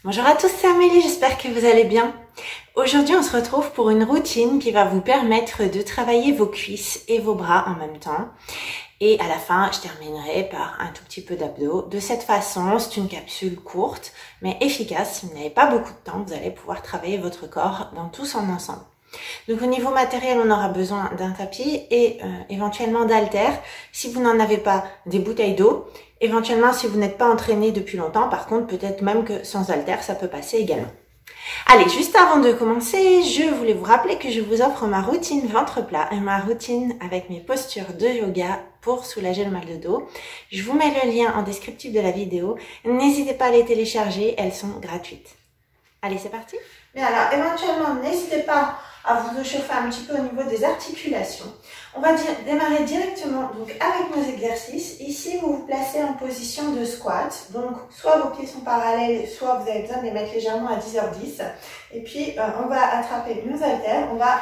Bonjour à tous, c'est Amélie, j'espère que vous allez bien. Aujourd'hui, on se retrouve pour une routine qui va vous permettre de travailler vos cuisses et vos bras en même temps. Et à la fin, je terminerai par un tout petit peu d'abdos. De cette façon, c'est une capsule courte, mais efficace. Si vous n'avez pas beaucoup de temps, vous allez pouvoir travailler votre corps dans tout son ensemble. Donc au niveau matériel, on aura besoin d'un tapis et éventuellement d'haltères. Si vous n'en avez pas, des bouteilles d'eau. Éventuellement, si vous n'êtes pas entraîné depuis longtemps, par contre, peut-être même que sans haltères, ça peut passer également. Allez, juste avant de commencer, je voulais vous rappeler que je vous offre ma routine ventre plat et ma routine avec mes postures de yoga pour soulager le mal de dos. Je vous mets le lien en descriptif de la vidéo. N'hésitez pas à les télécharger, elles sont gratuites. Allez, c'est parti. Mais alors, éventuellement, n'hésitez pas à vous échauffer un petit peu au niveau des articulations. On va démarrer directement donc avec nos exercices. Ici, vous vous placez en position de squat. Donc, soit vos pieds sont parallèles, soit vous avez besoin de les mettre légèrement à 10h10. Et puis, on va attraper nos haltères. On va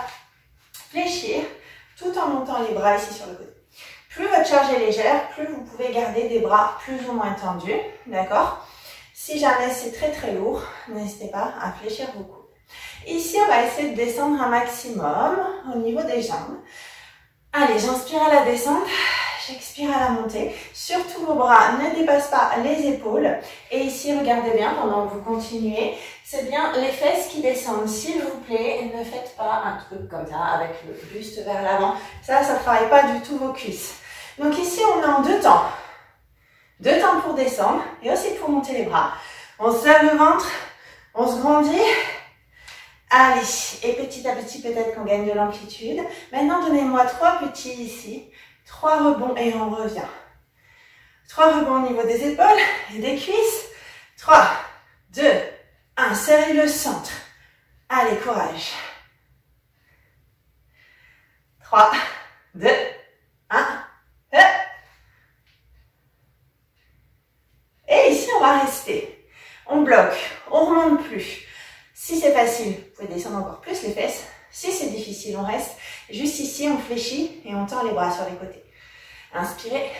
fléchir tout en montant les bras ici sur le côté. Plus votre charge est légère, plus vous pouvez garder des bras plus ou moins tendus. D'accord ? Si jamais c'est très très lourd, n'hésitez pas à fléchir vos coudes. Ici, on va essayer de descendre un maximum au niveau des jambes. Allez, j'inspire à la descente, j'expire à la montée. Surtout vos bras ne dépassent pas les épaules. Et ici, regardez bien pendant que vous continuez, c'est bien les fesses qui descendent. S'il vous plaît, ne faites pas un truc comme ça avec le buste vers l'avant. Ça ne travaille pas du tout vos cuisses. Donc ici, on est en deux temps. Deux temps pour descendre et aussi pour monter les bras. On se lève le ventre, on se grandit. Allez, et petit à petit, peut-être qu'on gagne de l'amplitude. Maintenant, donnez-moi 3 petits ici. 3 rebonds et on revient. 3 rebonds au niveau des épaules et des cuisses. 3, 2, 1. Serrez le centre. Allez, courage. 3, 2, 1. Et ici, on va rester. On bloque, on remonte plus. Si c'est facile, vous pouvez descendre encore plus les fesses. Si c'est difficile, on reste. Juste ici, on fléchit et on tend les bras sur les côtés. Inspirez,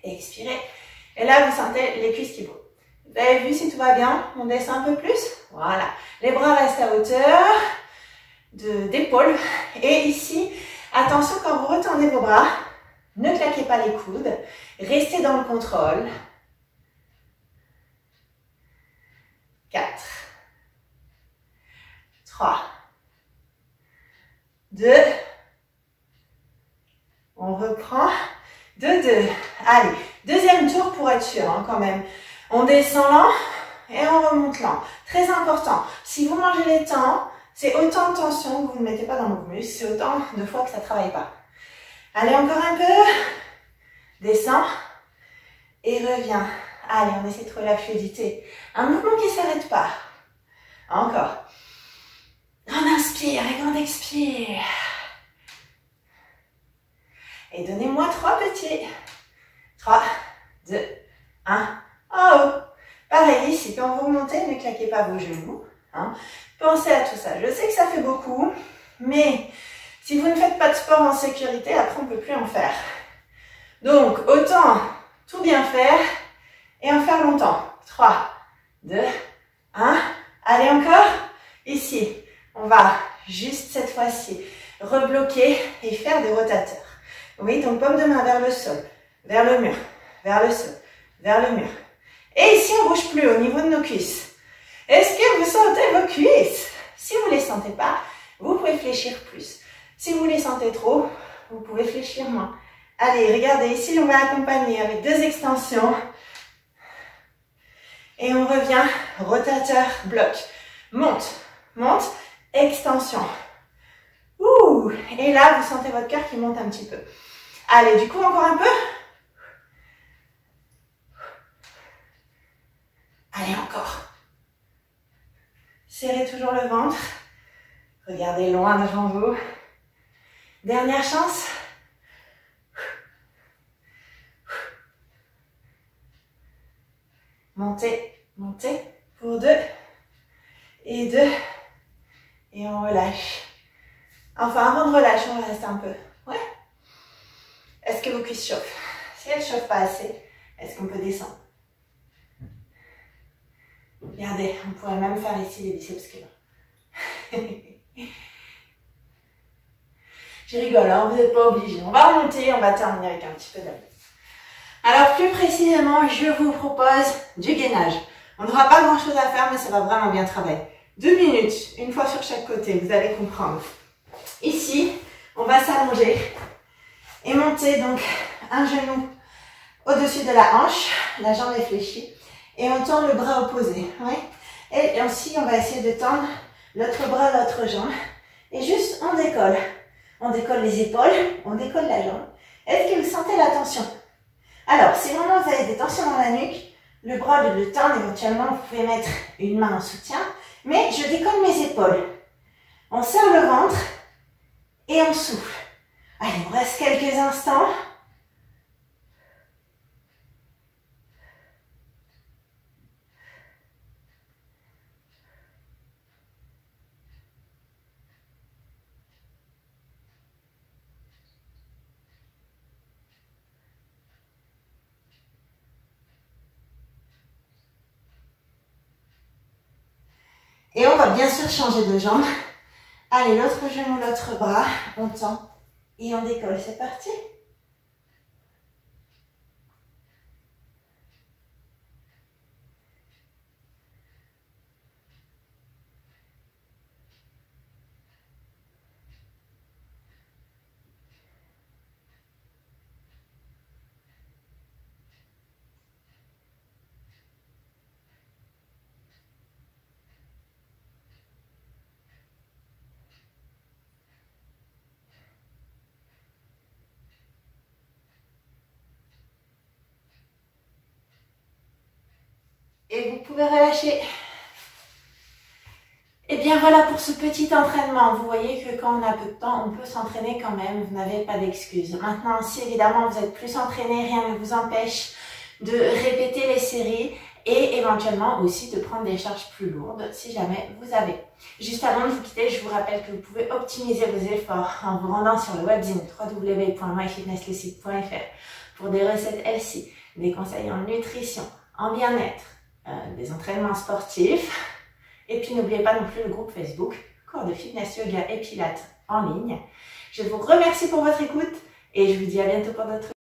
expirez. Et là, vous sentez les cuisses qui bougent. Vous avez vu si tout va bien? On descend un peu plus. Voilà. Les bras restent à hauteur d'épaule. Et ici, attention quand vous retendez vos bras, ne claquez pas les coudes. Restez dans le contrôle. 4, 3, 2, on reprend, 2, 2. Allez, deuxième tour pour être sûr quand même. On descend lent et on remonte lent. Très important, si vous mangez les temps, c'est autant de tension que vous ne mettez pas dans vos muscles, c'est autant de fois que ça ne travaille pas. Allez, encore un peu, descends et reviens. Allez, on essaie de trouver la fluidité. Un mouvement qui ne s'arrête pas. Encore. On inspire et on expire. Et donnez-moi 3 petits. 3, 2, 1. En haut. Pareil ici, quand vous remontez, ne claquez pas vos genoux. Pensez à tout ça. Je sais que ça fait beaucoup, mais si vous ne faites pas de sport en sécurité, après on ne peut plus en faire. Donc, autant tout bien faire et en faire longtemps. 3, 2, 1. Allez encore. Ici, on va juste cette fois-ci rebloquer et faire des rotateurs. Oui, donc paume de main vers le sol, vers le mur, vers le sol, vers le mur. Et ici, on ne bouge plus au niveau de nos cuisses. Est-ce que vous sentez vos cuisses? Si vous ne les sentez pas, vous pouvez fléchir plus. Si vous les sentez trop, vous pouvez fléchir moins. Allez, regardez, ici, on va accompagner avec 2 extensions. Et on revient, rotateur, bloc. Monte, monte, extension. Ouh, et là, vous sentez votre cœur qui monte un petit peu. Allez, du coup, encore un peu. Allez, encore. Serrez toujours le ventre. Regardez loin devant vous. Dernière chance. Montez, montez. Pour 2. Et 2. Et on relâche. Enfin, avant de relâcher, on va rester un peu. Ouais. Est-ce que vos cuisses chauffent? Si elles ne chauffent pas assez, est-ce qu'on peut descendre? Regardez, on pourrait même faire ici les biceps curls. Je rigole, hein, vous n'êtes pas obligés. On va remonter, on va terminer avec un petit peu d'abdos. Alors plus précisément, je vous propose du gainage. On n'aura pas grand chose à faire, mais ça va vraiment bien travailler. 2 minutes, une fois sur chaque côté, vous allez comprendre. Ici, on va s'allonger et monter donc un genou au-dessus de la hanche, la jambe est fléchie, et on tend le bras opposé. Ouais. Et aussi, on va essayer de tendre l'autre bras, l'autre jambe, et juste on décolle. On décolle les épaules, on décolle la jambe. Est-ce que vous sentez la tension? Alors, si vraiment vous avez des tensions dans la nuque, le bras, au lieu de le tendre, éventuellement, vous pouvez mettre une main en soutien. Mais je décolle mes épaules. On serre le ventre et on souffle. Allez, on reste quelques instants. Et on va bien sûr changer de jambe. Allez, l'autre genou, l'autre bras, on tend et on décolle. C'est parti. Et vous pouvez relâcher. Et bien voilà pour ce petit entraînement. Vous voyez que quand on a peu de temps, on peut s'entraîner quand même. Vous n'avez pas d'excuses. Maintenant, si évidemment vous êtes plus entraîné, rien ne vous empêche de répéter les séries et éventuellement aussi de prendre des charges plus lourdes si jamais vous avez. Juste avant de vous quitter, je vous rappelle que vous pouvez optimiser vos efforts en vous rendant sur le webzine www.myfitnesslecite.fr pour des recettes healthy, des conseils en nutrition, en bien-être, des entraînements sportifs. Et puis n'oubliez pas non plus le groupe Facebook, cours de fitness, yoga et pilates en ligne. Je vous remercie pour votre écoute et je vous dis à bientôt pour d'autres